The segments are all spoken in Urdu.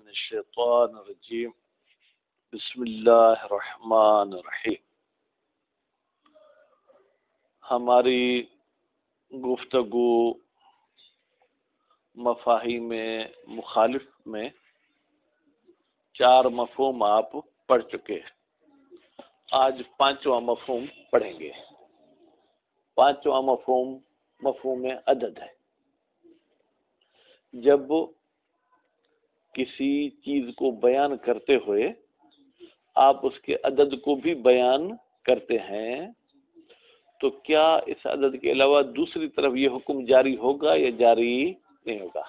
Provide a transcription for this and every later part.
الشیطان الرجیم بسم اللہ الرحمن الرحیم۔ ہماری گفتگو مفاہیم مخالف میں 4 مفہوم آپ پڑھ چکے ہیں۔ آج 5واں مفہوم پڑھیں گے۔ 5واں مفہوم عدد ہے۔ جب کسی چیز کو بیان کرتے ہوئے آپ اس کے عدد کو بھی بیان کرتے ہیں تو کیا اس عدد کے علاوہ دوسری طرف یہ حکم جاری ہوگا یا جاری نہیں ہوگا؟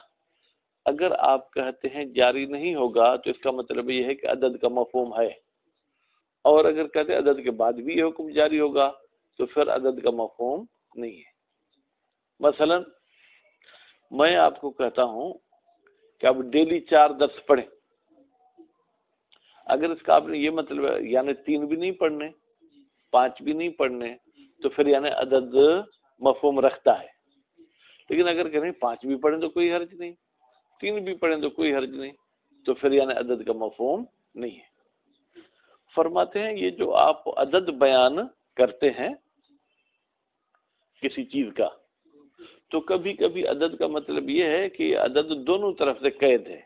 اگر آپ کہتے ہیں جاری نہیں ہوگا تو اس کا مطلب یہ ہے کہ عدد کا مفہوم ہے، اور اگر کہتے ہیں عدد کے بعد بھی یہ حکم جاری ہوگا تو پھر عدد کا مفہوم نہیں ہے۔ مثلا میں آپ کو کہتا ہوں کہ آپ ڈیلی 4 درس پڑھیں، اگر اس کا آپ نے یہ مطلب یعنی 3 بھی نہیں پڑھنے 5 بھی نہیں پڑھنے تو پھر یعنی عدد مفہوم رکھتا ہے۔ لیکن اگر کہیں 5 بھی پڑھیں تو کوئی حرج نہیں، 3 بھی پڑھیں تو کوئی حرج نہیں، تو پھر یعنی عدد کا مفہوم نہیں ہے۔ فرماتے ہیں یہ جو آپ عدد بیان کرتے ہیں کسی چیز کا، تو کبھی کبھی عدد کا مطلب یہ ہے کہ عدد دونوں طرف سے قید ہے،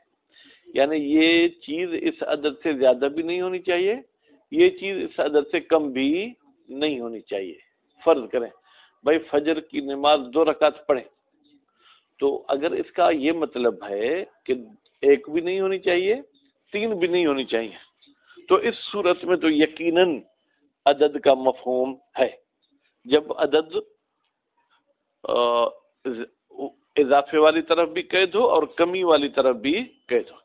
یعنی یہ چیز اس عدد سے زیادہ بھی نہیں ہونی چاہیے، یہ چیز اس عدد سے کم بھی نہیں ہونی چاہیے۔ فرض کریں بھائی فجر کی نماز 2 رکعت پڑھیں، تو اگر اس کا یہ مطلب ہے کہ 1 بھی نہیں ہونی چاہیے 3 بھی نہیں ہونی چاہیے، تو اس صورت میں تو یقیناً عدد کا مفہوم ہے۔ جب عدد اضافے والی طرف بھی قید ہو اور کمی والی طرف بھی قید ہو۔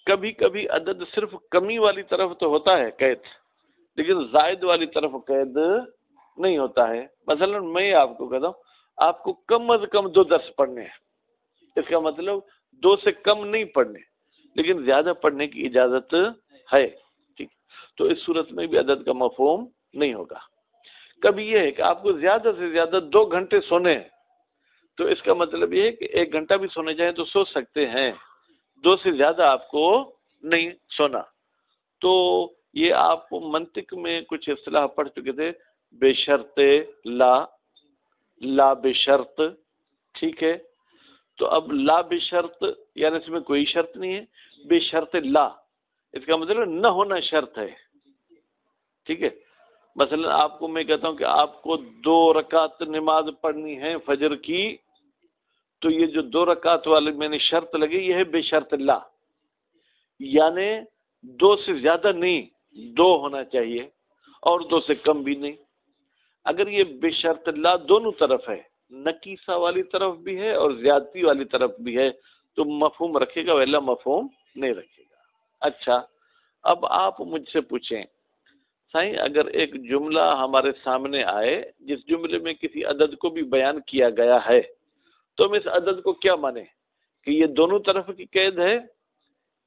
کبھی کبھی عدد صرف کمی والی طرف تو ہوتا ہے قید، لیکن زائد والی طرف قید نہیں ہوتا ہے۔ مثلا میں آپ کو کہتا ہوں آپ کو کم از کم 2 درس پڑھنے ہیں، اس کا مطلب 2 سے کم نہیں پڑھنے، لیکن زیادہ پڑھنے کی اجازت ہے، ٹھیک، تو اس صورت میں بھی عدد کا مفہوم نہیں ہوگا۔ کبھی یہ ہے کہ آپ کو زیادہ سے زیادہ 2 گھنٹے سونے ہیں، تو اس کا مطلب یہ ہے کہ 1 گھنٹہ بھی سونے چاہیں تو سو سکتے ہیں، 2 سے زیادہ آپ کو نہیں سونا۔ تو یہ آپ منطق میں کچھ اصطلاح پڑھ چکے تھے، بے شرط لا بے شرط، ٹھیک ہے۔ تو اب لا بے شرط یعنی اس میں کوئی شرط نہیں ہے، بے شرط لا اس کا مطلب نہ ہونا شرط ہے، ٹھیک ہے۔ مثلا آپ کو میں کہتا ہوں کہ آپ کو 2 رکعت نماز پڑھنی ہے فجر کی، تو یہ جو 2 رکعت والی میں نے شرط لگی یہ ہے بے شرط لا، یعنی 2 سے زیادہ نہیں 2 ہونا چاہیے اور 2 سے کم بھی نہیں۔ اگر یہ بے شرط لا دونوں طرف ہے، نقیصہ والی طرف بھی ہے اور زیادتی والی طرف بھی ہے، تو مفہوم رکھے گا ویلا مفہوم نہیں رکھے گا۔ اچھا، اب آپ مجھ سے پوچھیں سائیں، اگر ایک جملہ ہمارے سامنے آئے جس جملے میں کسی عدد کو بھی بیان کیا گیا ہے، تو ہم اس عدد کو کیا مانیں کہ یہ دونوں طرف کی قید ہے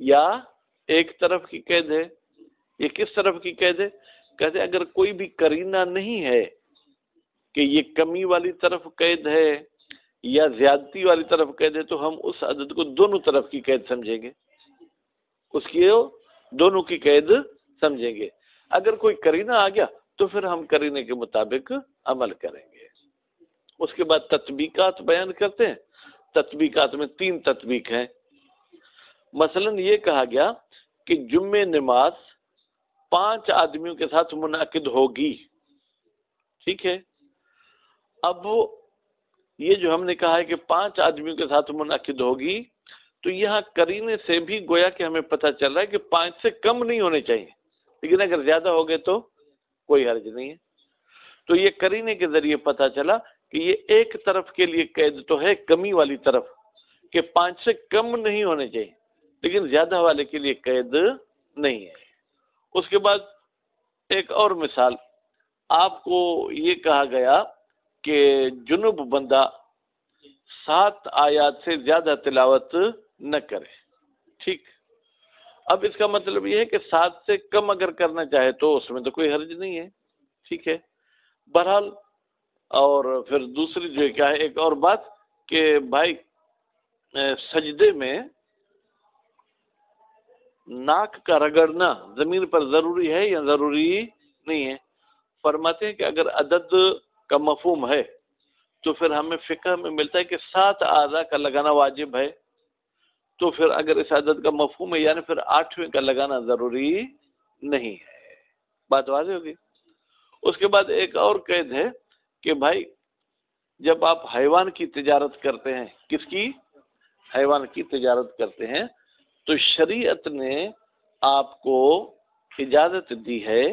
یا ایک طرف کی قید ہے؟ یہ کس طرف کی قید ہے؟ کہتے ہیں اگر کوئی بھی قرینہ نہیں ہے کہ یہ کمی والی طرف قید ہے یا زیادتی والی طرف قید ہے، تو ہم اس عدد کو دونوں طرف کی قید سمجھیں گے، اس کی دونوں کی قید سمجھیں گے۔ اگر کوئی قرینہ آ گیا تو پھر ہم قرینے کے مطابق عمل کریں گے۔ اس کے بعد تطبیقات بیان کرتے ہیں۔ تطبیقات میں 3 تطبیق ہیں۔ مثلا یہ کہا گیا کہ جمعہ نماز 5 آدمیوں کے ساتھ منعقد ہوگی، ٹھیک ہے۔ اب یہ جو ہم نے کہا ہے کہ 5 آدمیوں کے ساتھ منعقد ہوگی، تو یہاں قرینے سے بھی گویا کہ ہمیں پتہ چل رہا ہے کہ 5 سے کم نہیں ہونے چاہیے، لیکن اگر زیادہ ہو گئے تو کوئی حرج نہیں ہے۔ تو یہ قرینے کے ذریعے پتہ چلا کہ یہ ایک طرف کے لیے قید تو ہے کمی والی طرف کہ 5 سے کم نہیں ہونے چاہیے، لیکن زیادہ والے کے لیے قید نہیں ہے۔ اس کے بعد ایک اور مثال، آپ کو یہ کہا گیا کہ جنب بندہ 7 آیات سے زیادہ تلاوت نہ کرے، ٹھیک۔ اب اس کا مطلب یہ ہے کہ 7 سے کم اگر کرنا چاہے تو اس میں تو کوئی حرج نہیں ہے، ٹھیک ہے۔ بہرحال اور پھر دوسری جو کیا ہے ایک اور بات کہ بھائی سجدے میں ناک کا رگڑنا زمین پر ضروری ہے یا ضروری نہیں ہے؟ فرماتے ہیں کہ اگر عدد کا مفہوم ہے تو پھر ہمیں فقہ میں ملتا ہے کہ 7 اعضاء کا لگانا واجب ہے، تو پھر اگر اس عدد کا مفہوم ہے یعنی پھر 8ویں کا لگانا ضروری نہیں ہے۔ بات واضح ہوگی۔ اس کے بعد ایک اور قید ہے کہ بھائی جب آپ حیوان کی تجارت کرتے ہیں، کس کی؟ حیوان کی تجارت کرتے ہیں، تو شریعت نے آپ کو اجازت دی ہے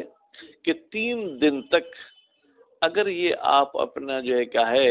کہ 3 دن تک اگر یہ آپ اپنا جو ہے کیا ہے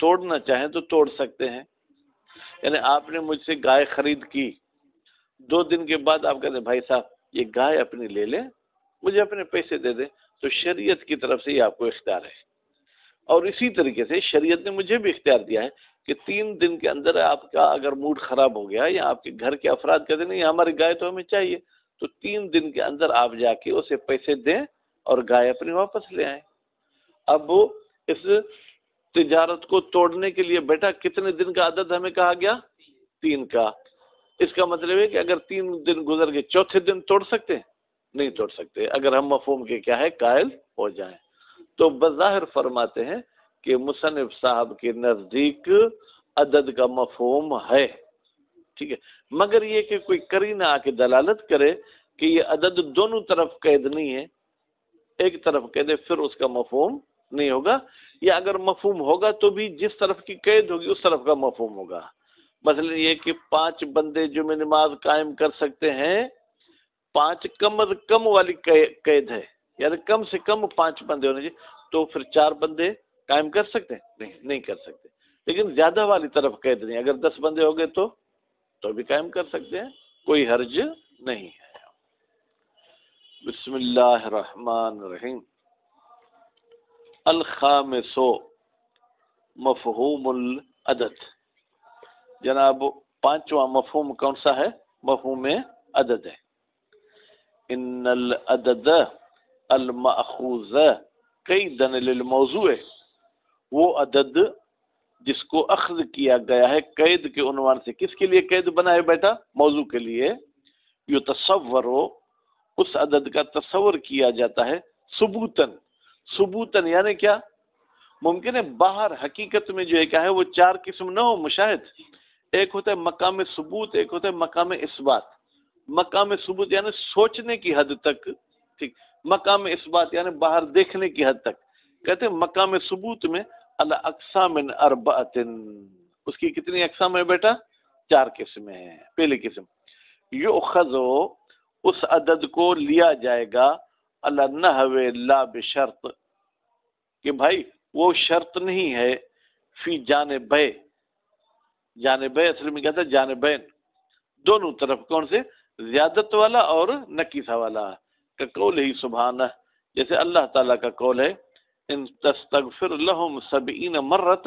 توڑنا چاہیں تو توڑ سکتے ہیں۔ یعنی آپ نے مجھ سے گائے خرید کی، 2 دن کے بعد آپ کہتے ہیں بھائی صاحب یہ گائے اپنی لے لیں، مجھے اپنے پیسے دے دیں، تو شریعت کی طرف سے یہ آپ کو اختیار ہے۔ اور اسی طریقے سے شریعت نے مجھے بھی اختیار دیا ہے کہ 3 دن کے اندر آپ کا اگر موڈ خراب ہو گیا یا آپ کے گھر کے افراد کہتے ہیں نہیں ہماری گائے تو ہمیں چاہیے، تو 3 دن کے اندر آپ جا کے اسے پیسے دیں اور گائے اپنی واپس لے آئیں۔ اب اس تجارت کو توڑنے کے لیے بیٹا کتنے دن کا عدد ہمیں کہا گیا؟ 3 کا۔ اس کا مطلب ہے کہ اگر 3 دن گزر گئے، چوتھے دن توڑ سکتے ہیں؟ نہیں توڑ سکتے، اگر ہم مفہوم کے کیا ہے قائل ہو جائیں۔ تو بظاہر فرماتے ہیں کہ مصنف صاحب کے نزدیک عدد کا مفہوم ہے، ٹھیک ہے، مگر یہ کہ کوئی قرینہ آ کے دلالت کرے کہ یہ عدد دونوں طرف قید نہیں ہے، ایک طرف قید ہے، پھر اس کا مفہوم نہیں ہوگا، یا اگر مفہوم ہوگا تو بھی جس طرف کی قید ہوگی اس طرف کا مفہوم ہوگا۔ مثلا یہ کہ 5 بندے جمعہ نماز قائم کر سکتے ہیں، 5 کم از کم والی قید ہے، یعنی کم سے کم 5 بندے ہونے چاہیے، تو پھر 4 بندے قائم کر سکتے ہیں؟ نہیں کر سکتے، لیکن زیادہ والی طرف قید نہیں، اگر 10 بندے ہو گئے تو بھی قائم کر سکتے ہیں، کوئی حرج نہیں ہے۔ بسم اللہ الرحمن الرحیم۔ الخامس مفہوم العدد، جناب 5واں مفہوم کون سا ہے؟ مفہوم عدد ہے۔ ان العدد المأخوذ قیدا للموضوع، وہ عدد جس کو اخذ کیا گیا ہے قید کے عنوان سے۔ کس کے لیے قید بنا ہے بیٹا؟ موضوع کے لیے۔ یتصور، اس عدد کا تصور کیا جاتا ہے ثبوتاً یعنی کیا؟ ممکن ہے باہر حقیقت میں جو ہے کیا ہے وہ 4 قسم نہ ہو مشاہد، ایک ہوتا ہے مقام ثبوت، ایک ہوتا ہے مقام اثبات۔ مقام ثبوت یعنی سوچنے کی حد تک، ٹھیک، مقام اثبات یعنی باہر دیکھنے کی حد تک۔ کہتے ہیں مقام ثبوت میں الاقسام اربعۃ، اس کی کتنی اقسام ہے بیٹا؟ 4 قسمیں ہیں۔ پہلی قسم یؤخذ، اس عدد کو لیا جائے گا علی النحو لا بشرط، کہ بھائی وہ شرط نہیں ہے، فی جانبے، جانبے اصل میں کہتا ہے جانبین، دونوں طرف، کون سے؟ زیادت والا اور نقیصہ والا، کہ قول ہی سبحانہ، جیسے اللہ تعالیٰ کا قول ہے ان تستغفر لهم 70 مرۃ،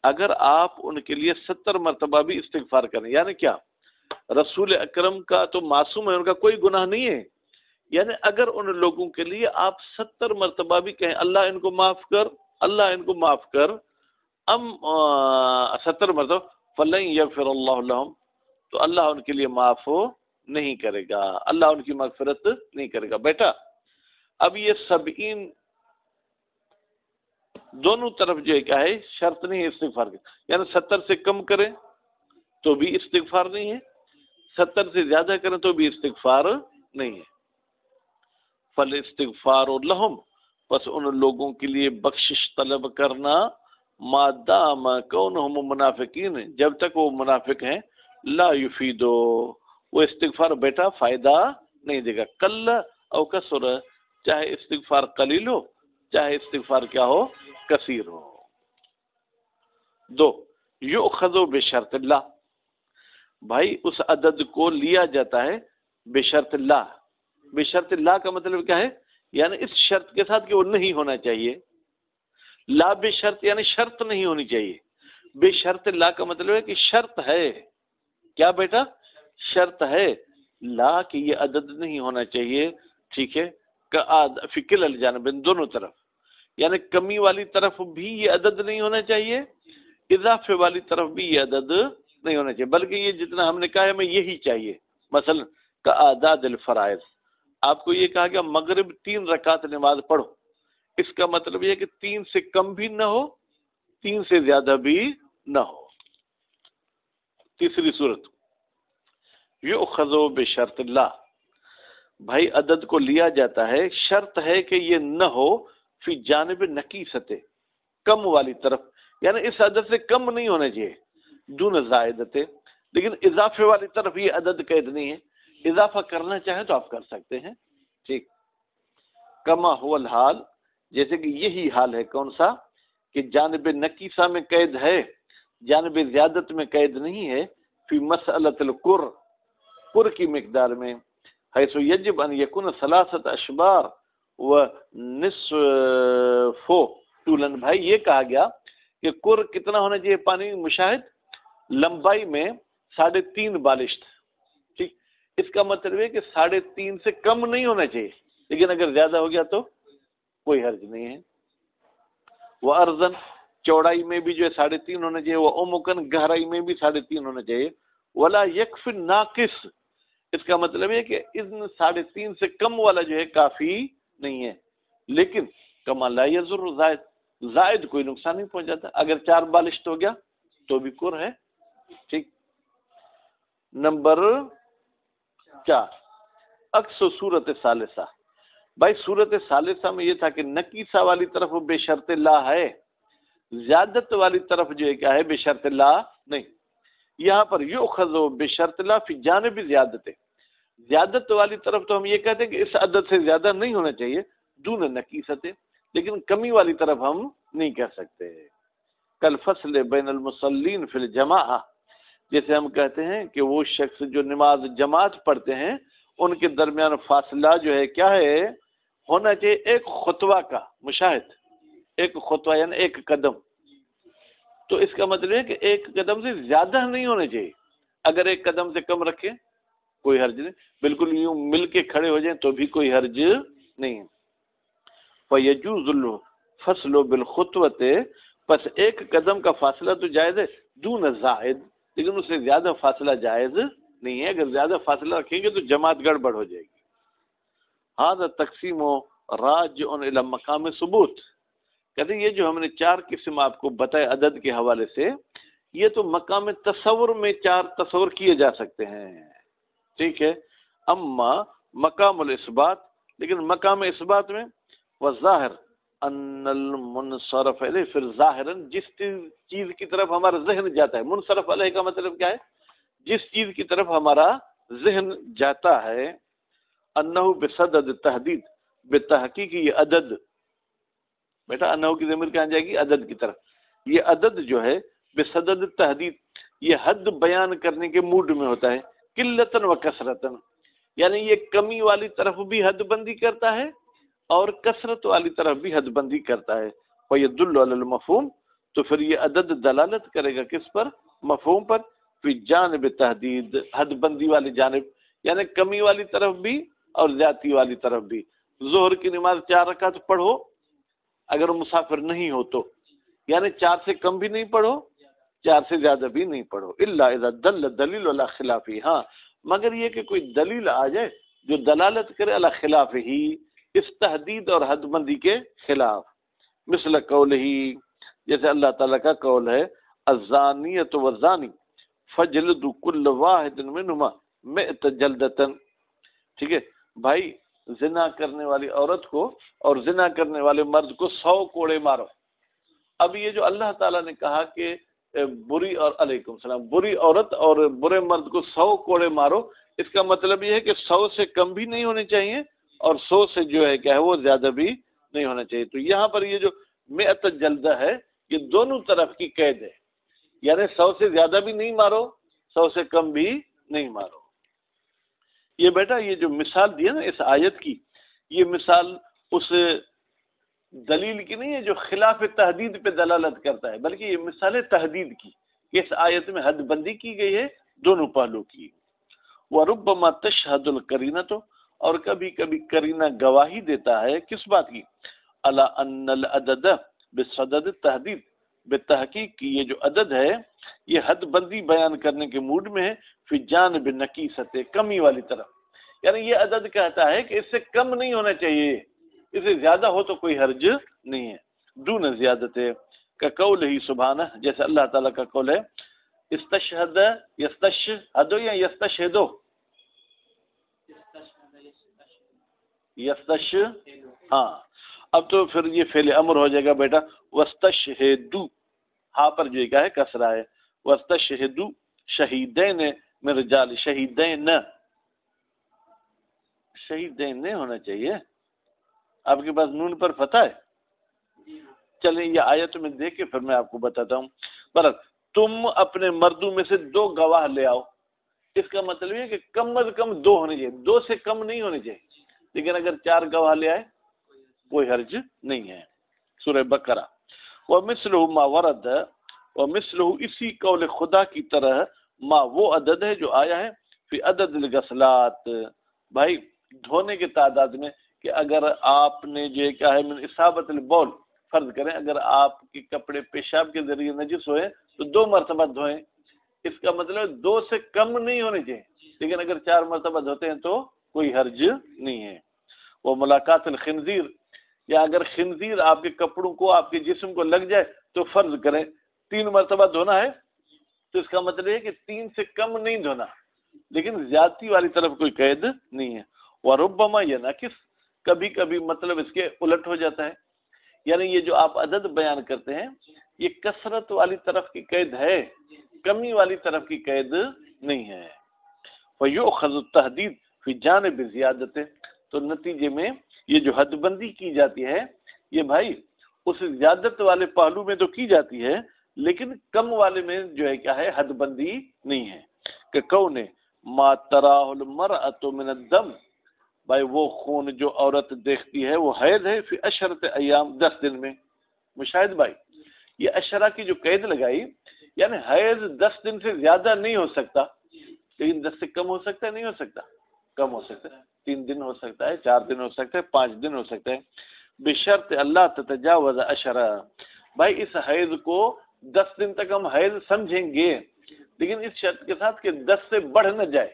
اگر آپ ان کے لیے 70 مرتبہ بھی استغفار کریں، یعنی کیا؟ رسول اکرم کا تو معصوم ہے، ان کا کوئی گناہ نہیں ہے، یعنی اگر ان لوگوں کے لیے آپ 70 مرتبہ بھی کہیں اللہ ان کو معاف کر، اللہ ان کو معاف کر، 70 مرتبہ، فلن یغفر اللہ لهم، تو اللہ ان کے لیے معاف نہیں کرے گا، اللہ ان کی مغفرت نہیں کرے گا۔ بیٹا اب یہ 70 دونوں طرف جو ہے کیا ہے شرط نہیں ہے استغفار کی، یعنی 70 سے کم کریں تو بھی استغفار نہیں ہے، 70 سے زیادہ کریں تو بھی استغفار نہیں ہے۔ فالاستغفار لهم، بس ان لوگوں کے لیے بخشش طلب کرنا، ما دام کونہم منافقین، جب تک وہ منافق ہیں، لا یفیدو، وہ استغفار بیٹا فائدہ نہیں دے گا، قل او کثر، چاہے استغفار قلیل ہو چاہے استغفار کیا ہو کثیر ہو۔ 2 یؤخذ بشرط اللہ، بھائی اس عدد کو لیا جاتا ہے بشرط اللہ۔ بشرط اللہ کا مطلب کیا ہے؟ یعنی اس شرط کے ساتھ کہ وہ نہیں ہونا چاہیے۔ لا بشرط یعنی شرط نہیں ہونی چاہیے، بے شرط اللہ کا مطلب ہے کہ شرط ہے، کیا بیٹا؟ شرط ہے لا کہ یہ عدد نہیں ہونا چاہیے، ٹھیک ہے، فی کل الجانب، دونوں طرف، یعنی کمی والی طرف بھی یہ عدد نہیں ہونا چاہیے، اضافے والی طرف بھی یہ عدد نہیں ہونا چاہیے، بلکہ یہ جتنا ہم نے کہا ہے ہمیں یہی چاہیے، مثلا کا اعداد الفرائض، آپ کو یہ کہا گیا مغرب 3 رکعت نماز پڑھو، اس کا مطلب یہ کہ 3 سے کم بھی نہ ہو 3 سے زیادہ بھی نہ ہو۔ تیسری صورت یؤخذ بشرط اللہ، بھائی عدد کو لیا جاتا ہے، شرط ہے کہ یہ نہ ہو فی جانب نقیصت، کم والی طرف، یعنی اس عدد سے کم نہیں ہونا چاہیے، دون زائدت، لیکن اضافے والی طرف یہ عدد قید نہیں ہے، اضافہ کرنا چاہیں تو آپ کر سکتے ہیں، ٹھیک۔ کما هو الحال، جیسے کہ یہی حال ہے کون سا، کہ جانب نقیصہ میں قید ہے، جانب زیادت میں قید نہیں ہے، فی مسئلۃ القر، قر کی مقدار میں، حیث یجب ان یکون 3 اشبار و نصف طولاً، بھائی یہ کہا گیا کہ قر کتنا ہونا چاہیے پانی مشاہد، لمبائی میں 3.5 بالشت، ٹھیک، اس کا مطلب ہے کہ 3.5 سے کم نہیں ہونا چاہیے، لیکن اگر زیادہ ہو گیا تو کوئی حرج نہیں ہے۔ وہ ارزن، چوڑائی میں بھی جو ہے 3.5 ہونا چاہیے، وہ عمقاً، گہرائی میں بھی 3.5 ہونا چاہیے، ولا یکفی ناقص، اس کا مطلب ہے کہ ان 3.5 سے کم والا جو ہے کافی نہیں ہے، لیکن کما لا یضر زائد، زائد کوئی نقصان نہیں پہنچاتا، اگر 4 بالشت ہو گیا تو بھی قر ہے، ٹھیک۔ نمبر 4 عکس صورت ثالثہ، بھائی صورت ثالثہ میں یہ تھا کہ نقیصہ والی طرف بے شرط لا ہے، زیادت والی طرف جو ہے کیا ہے، بے شرط لا نہیں، یہاں پر یؤخذ بشرط لا فی جانب زیادت، زیادت والی طرف تو ہم یہ کہتے ہیں کہ اس عدد سے زیادہ نہیں ہونا چاہیے، دون نقیصت، لیکن کمی والی طرف ہم نہیں کہہ سکتے۔ کل فصل بین المصلین فی الجماعہ، جیسے ہم کہتے ہیں کہ وہ شخص جو نماز جماعت پڑھتے ہیں ان کے درمیان فاصلہ جو ہے کیا ہے، ہونا چاہیے 1 خطوہ کا، مشاہد 1 خطوہ یعنی 1 قدم، تو اس کا مطلب ہے کہ 1 قدم سے زیادہ نہیں ہونا چاہیے، اگر 1 قدم سے کم رکھیں کوئی حرج نہیں، بالکل یوں مل کے کھڑے ہو جائیں تو بھی کوئی حرج نہیں ہے۔ فَيَجُوزُ الْفَصْلُ بِالْخُطْوَةِ، پس 1 قدم کا فاصلہ تو جائز ہے، دون زائد، لیکن اس سے زیادہ فاصلہ جائز نہیں ہے، اگر زیادہ فاصلہ رکھیں گے تو جماعت گڑبڑ ہو جائے گی۔ ہذا تقسیم راجع الی مقام ثبوت، کہتے ہیں یہ جو ہم نے 4 قسم آپ کو بتائے عدد کے حوالے سے، یہ تو مقام تصور میں 4 تصور کیے جا سکتے ہیں، ٹھیک ہے، اما مقام الاثبات، لیکن مقام اثبات میں والظاہر ان المنصرف علیہ، پھر ظاہراً جس چیز کی طرف ہمارا ذہن جاتا ہے، منصرف علیہ کا مطلب کیا ہے، جس چیز کی طرف ہمارا ذہن جاتا ہے، انہو بصدد تحدید، بتحقیق یہ عدد، بیٹا انہو کی ضمیر کہاں جائے گی، عدد کی طرف، یہ عدد جو ہے بصدد تحدید، یہ حد بیان کرنے کے موڈ میں ہوتا ہے، قلتاً و کثرتاً، یعنی یہ کمی والی طرف بھی حد بندی کرتا ہے اور کثرت والی طرف بھی حد بندی کرتا ہے، وَيَدُلُّ عَلَى الْمَفْهُومِ، تو پھر یہ عدد دلالت کرے گا کس پر، مفہوم پر، فی جانب تحدید، حد بندی والی جانب، یعنی کمی والی طرف بھی اور زیادتی والی طرف بھی۔ ظہر کی نماز 4 رکعت پڑھو اگر مسافر نہیں ہو تو، یعنی 4 سے کم بھی نہیں پڑھو 4 سے زیادہ بھی نہیں پڑھو، الا اذا دل دلیل علی خلافہ، ہاں مگر یہ کہ کوئی دلیل آ جائے جو دلالت کرے علی خلاف ہی، اس تحدید اور حد بندی کے خلاف، مثل قول ہی، جیسے اللہ تعالیٰ کا قول ہے الزانیۃ والزانی فجلدوا کل واحد منہما 100 جلدۃ، ٹھیک ہے بھائی، زنا کرنے والی عورت کو اور زنا کرنے والے مرد کو 100 کوڑے مارو۔ اب یہ جو اللہ تعالیٰ نے کہا کہ بری، اور علیکم السلام، بری عورت اور برے مرد کو 100 کوڑے مارو، اس کا مطلب یہ ہے کہ 100 سے کم بھی نہیں ہونے چاہیے اور 100 سے جو ہے کیا ہے وہ زیادہ بھی نہیں ہونا چاہیے۔ تو یہاں پر یہ جو 100 جلدہ ہے یہ دونوں طرف کی قید ہے، یعنی 100 سے زیادہ بھی نہیں مارو 100 سے کم بھی نہیں مارو۔ یہ بیٹا یہ جو مثال دی ہے نا اس آیت کی، یہ مثال اس دلیل کی نہیں ہے جو خلاف تحدید پہ دلالت کرتا ہے، بلکہ یہ مثال ہے تحدید کی، کہ اس آیت میں حد بندی کی گئی ہے دونوں پہلو کی۔ وَرُبَّمَا تَشْهَدُ الْقَرِينَةُ، اور کبھی کبھی قرینہ گواہی دیتا ہے کس بات کی، عَلَىٰ أَنَّ الْعَدَدَ بِصَدَدِ التَّحْدِيد، بتحقیق کی یہ جو عدد ہے یہ حد بندی بیان کرنے کے موڈ میں ہے، فی جانب نکیست، کمی والی طرف، یعنی یہ عدد کہتا ہے کہ اس سے کم نہیں ہونا چاہیے، اس سے زیادہ ہو تو کوئی حرج نہیں ہے، دون زیادت کا قول ہی سبحانہ، جیسے اللہ تعالیٰ کا قول ہے استشہد یستشہد یا یستشہدو، یستش، ہاں اب تو پھر یہ فعل امر ہو جائے گا بیٹا، وستشہدو، ہاں پر جو کیا ہے کسرہ ہے، وستشہدو شہیدین من رجال، شہیدین، شہیدین نہیں ہونا چاہیے، آپ کے پاس نون پر فتح ہے؟ چلیں یہ آیت میں دیکھ کے پھر میں آپ کو بتاتا ہوں۔ پر تم اپنے مردوں میں سے 2 گواہ لے آؤ، اس کا مطلب یہ ہے کہ کم از کم 2 ہونے چاہیے، 2 سے کم نہیں ہونے چاہیے، لیکن اگر 4 گواہ لے آئے کوئی حرج نہیں ہے۔ سورہ بقرہ، وَمِثْلُهُ مَا وَرَدَ، وَمِثْلُهُ اسی قول خدا کی طرح، ما وہ عدد ہے جو آیا ہے فی عدد الغسلات، بھائی دھونے کے تعداد میں، کہ اگر آپ نے جو کیا ہے من اصابت البول، فرض کریں اگر آپ کے کپڑے پیشاب کے ذریعے نجس ہوئے تو 2 مرتبہ دھوئیں، اس کا مطلب 2 سے کم نہیں ہونے چاہیے، لیکن اگر 4 مرتبہ دھوتے ہیں تو کوئی حرج نہیں ہے۔ وہ ملاقات الخنزیر، یا اگر خنزیر آپ کے کپڑوں کو آپ کے جسم کو لگ جائے تو فرض کریں 3 مرتبہ دھونا ہے، تو اس کا مطلب ہے کہ 3 سے کم نہیں دھونا، لیکن زیادتی والی طرف کوئی قید نہیں ہے۔ وَرُبَّمَا يَنْعَكِسُ، کبھی کبھی مطلب اس کے الٹ ہو جاتا ہے، یعنی یہ جو آپ عدد بیان کرتے ہیں یہ کثرت والی طرف کی قید ہے، کمی والی طرف کی قید نہیں ہے۔ فَيُؤْخَذُ التَّحْدِيدُ فِي جَانِبِ زِيَادَتِهِ، تو نتیجے میں یہ جو حد بندی کی جاتی ہے یہ بھائی اس زیادت والے پہلو میں تو کی جاتی ہے، لیکن کم والے میں جو ہے کیا ہے حد بندی نہیں ہے، کہ کون ما تراہ المرأۃ من الدم، بھائی وہ خون جو عورت دیکھتی ہے وہ حیض ہے، فی عشرۃ ایام، 10 دن میں، مشاہد بھائی یہ عشرہ کی جو قید لگائی، یعنی حیض 10 دن سے زیادہ نہیں ہو سکتا، لیکن 10 سے کم ہو سکتا ہے، نہیں ہو سکتا، کم ہو سکتا ہے، 3 دن ہو سکتا ہے، 4 دن ہو سکتا ہے، 5 دن ہو سکتا ہے، بشرط اللہ تتجاوز عشرہ، بھائی اس حیض کو 10 دن تک ہم حیض سمجھیں گے، لیکن اس شرط کے ساتھ کہ 10 سے بڑھ نہ جائے،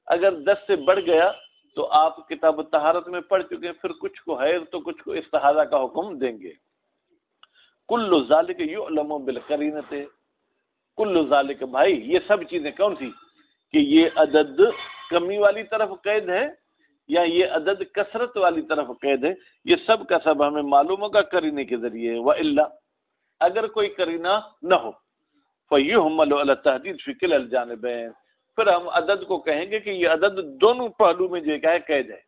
اگر 10 سے بڑھ گیا تو آپ کتاب الطہارت میں پڑھ چکے ہیں، پھر کچھ کو حیض تو کچھ کو استحاضہ کا حکم دیں گے۔ کل ذالک یعلم بالقرینۃ، کل ذالک، بھائی یہ سب چیزیں کون سی، کہ یہ عدد کمی والی طرف قید ہے یا یہ عدد کثرت والی طرف قید ہے، یہ سب کا سب ہمیں معلوم ہوگا قرینے کے ذریعے، وَإِلَّا، اگر کوئی قرینہ نہ ہو، فَيُحْمَلُ عَلَى التَّحْدِيدِ فِي كِلَا الْجَانِبَيْنِ، پھر ہم عدد کو کہیں گے کہ یہ عدد دونوں پہلو میں جو ہے قید ہے،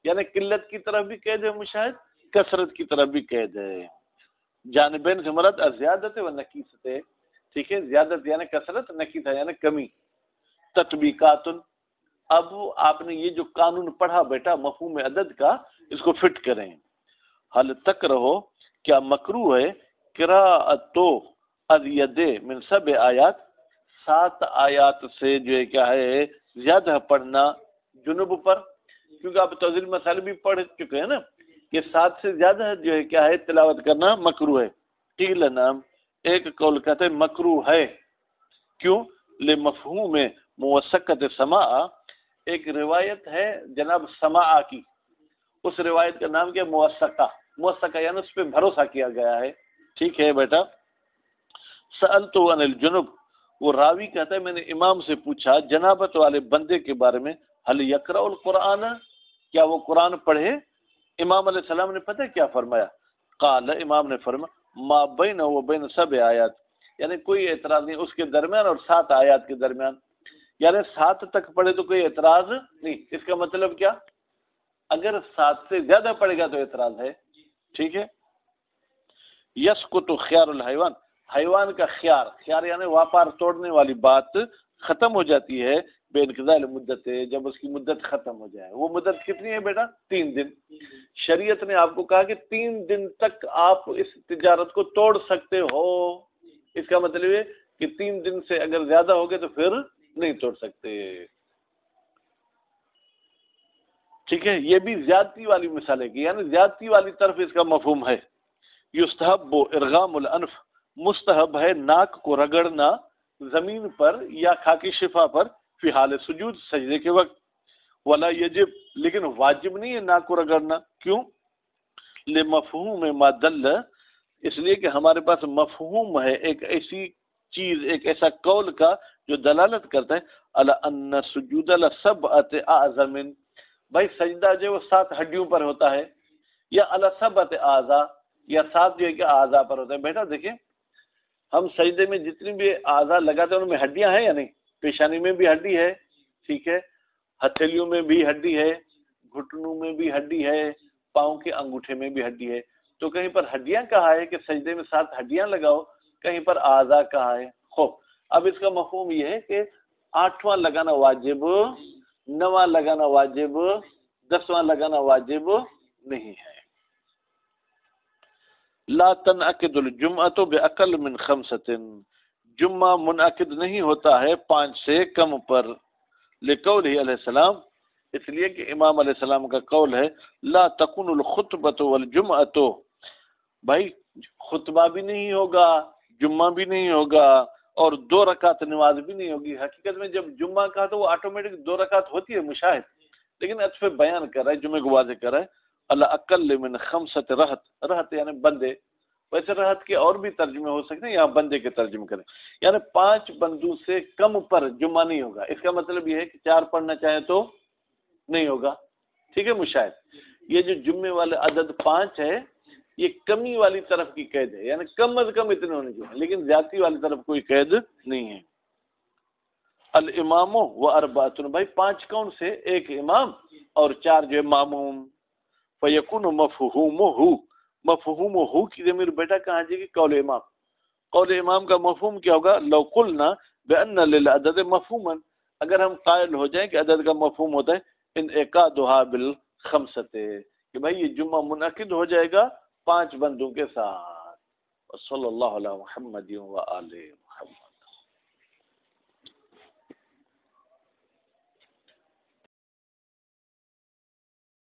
یعنی قلت کی طرف بھی قید ہے مشاہد، کثرت کی طرف بھی قید ہے۔ جانبین سے مراد زیادت و نکیست، ٹھیک ہے، زیادت یعنی کثرت، نکیست یعنی کمی۔ تطبیقات، اب آپ نے یہ جو قانون پڑھا بیٹا مفہوم عدد کا، اس کو فٹ کریں۔ حل تک رہو، کیا مکروہ ہے قراءۃ الید من 7 آیات، 7 آیات سے جو ہے کیا ہے زیادہ پڑھنا جنوب پر، کیونکہ آپ توضیح مسائل بھی پڑھ چکے ہیں نا کہ 7 سے زیادہ جو ہے کیا ہے تلاوت کرنا مکروہ ہے۔ قیل نعم، ایک قول کہتے ہیں مکروہ ہے، کیوں؟ لمفہوم موثقۃ سماع، ایک روایت ہے جناب سماع کی، اس روایت کا نام کیا؟ موثقہ، موثقہ یعنی اس پہ بھروسہ کیا گیا ہے، ٹھیک ہے بیٹا۔ سألت عن الجنب، وہ راوی کہتا ہے میں نے امام سے پوچھا جنابت والے بندے کے بارے میں، هل یقرأ القرآن، کیا وہ قرآن پڑھے؟ امام علیہ السلام نے پتہ کیا فرمایا؟ قال، امام نے فرمایا ما بین و بین 7 آیات، یعنی کوئی اعتراض نہیں اس کے درمیان اور 7 آیات کے درمیان، یعنی 7 تک پڑھے تو کوئی اعتراض نہیں۔ اس کا مطلب کیا؟ اگر 7 سے زیادہ پڑھے گا تو اعتراض ہے، ٹھیک ہے۔ یسقط خیار الحیوان، حیوان کا خیار، خیار یعنی واپار توڑنے والی بات ختم ہو جاتی ہے بے انقضاء المدت، جب اس کی مدت ختم ہو جائے۔ وہ مدت کتنی ہے بیٹا؟ 3 دن۔ شریعت نے آپ کو کہا کہ 3 دن تک آپ اس تجارت کو توڑ سکتے ہو، اس کا مطلب ہے کہ 3 دن سے اگر زیادہ ہو گئے تو پھر نہیں توڑ سکتے، ٹھیک ہے۔ یہ بھی زیادتی والی مثال ہے کہ یعنی زیادتی والی طرف اس کا مفہوم ہے۔ یستحب ارغام الانف، مستحب ہے ناک کو رگڑنا زمین پر یا خاکی شفا پر فی حال سجود سجدے کے وقت، ولا یجب لیکن واجب نہیں ہے ناک کو رگڑنا، کیوں؟ لمفہوم ما دل، اس لیے کہ ہمارے پاس مفہوم ہے ایک ایسی چیز، ایک ایسا قول کا جو دلالت کرتا ہے علی ان سجود لسبعۃ اعظم، بھائی سجدہ جو وہ 7 ہڈیوں پر ہوتا ہے، یا علی سبعۃ اعضاء، یا 7 جو ہے کہ اعضاء پر ہوتا ہے۔ بیٹا دیکھیں ہم سجدے میں جتنی بھی اعضاء لگاتے ہیں ان میں ہڈیاں ہیں یا نہیں؟ پیشانی میں بھی ہڈی ہے، ٹھیک ہے، ہتھیلیوں میں بھی ہڈی ہے، گھٹنوں میں بھی ہڈی ہے، پاؤں کے انگوٹھے میں بھی ہڈی ہے، تو کہیں پر ہڈیاں کہا ہے کہ سجدے میں 7 ہڈیاں لگاؤ، کہیں پر اعضاء کہا ہے۔ خوب اب اس کا مفہوم یہ ہے کہ 8واں لگانا واجب، 9واں لگانا واجب، 10واں لگانا واجب نہیں ہے۔ لا تنعقد الجمعۃ باقل من 5، جمعہ منعقد نہیں ہوتا ہے 5 سے کم پر، لقولہ علیہ السلام، اس لیے کہ امام علیہ السلام کا قول ہے لا تکون الخطبۃ والجمعۃ، بھائی خطبہ بھی نہیں ہوگا، جمعہ بھی نہیں ہوگا، اور 2 رکعت نماز بھی نہیں ہوگی۔ حقیقت میں جب جمعہ کا تو وہ آٹومیٹک 2 رکعت ہوتی ہے مشاہد، لیکن عطف بیان کر رہا ہے، جمعہ کو واضح کر رہا ہے اللہ اقل من 5 رہت، رہت یعنی بندے، ویسے رہت کے اور بھی ترجمے ہو سکتے ہیں، یہاں بندے کے ترجمے کریں، یعنی 5 بندوں سے کم پر جمعہ نہیں ہوگا۔ اس کا مطلب یہ ہے کہ 4 پڑھنا چاہیں تو نہیں ہوگا، ٹھیک ہے مشاہد۔ یہ جو جمعے والے عدد 5 ہے یہ کمی والی طرف کی قید ہے، یعنی کم از کم اتنے ہونے چاہیے، لیکن زیادتی والی طرف کوئی قید نہیں ہے۔ الامام و اربعۃ، بھائی 5 کون سے؟ 1 امام اور 4 جو ہے ماموم۔ فیکون مفہومہ، مفہومہ کی ضمیر بیٹا کہاں جائے گی؟ قول امام۔ قول امام کا مفہوم کیا ہوگا؟ لو قلنا بان للعدد مفہوما، اگر ہم قائل ہو جائیں کہ عدد کا مفہوم ہوتا ہے انعقادها بالخمسۃ، کہ بھائی یہ جمعہ منعقد ہو جائے گا 5 بندوں کے ساتھ۔ صلی اللہ علیہ محمد و آلہ۔